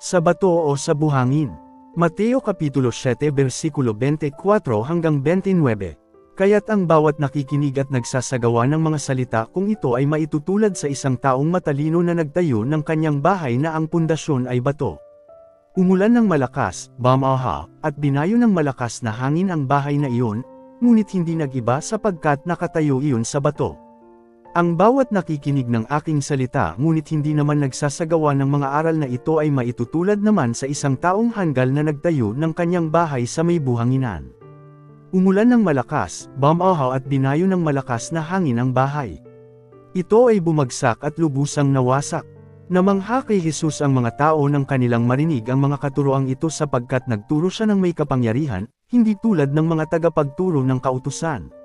Sa bato o sa buhangin. Mateo Kapitulo 7 versikulo 24 hanggang 29. Kaya't ang bawat nakikinig at nagsasagawa ng mga salita kung ito ay maitutulad sa isang taong matalino na nagtayo ng kanyang bahay na ang pundasyon ay bato. Umulan ng malakas, bumaha, at binayo ng malakas na hangin ang bahay na iyon, ngunit hindi nag-iba sapagkat nakatayo iyon sa bato. Ang bawat nakikinig ng aking salita ngunit hindi naman nagsasagawa ng mga aral na ito ay maitutulad naman sa isang taong hanggal na nagtayo ng kanyang bahay sa may buhanginan. Umulan ng malakas, bumaha at binayo ng malakas na hangin ang bahay. Ito ay bumagsak at lubusang nawasak. Namangha kay Jesus ang mga tao nang kanilang marinig ang mga katuroang ito sapagkat nagturo siya ng may kapangyarihan, hindi tulad ng mga tagapagturo ng kautusan.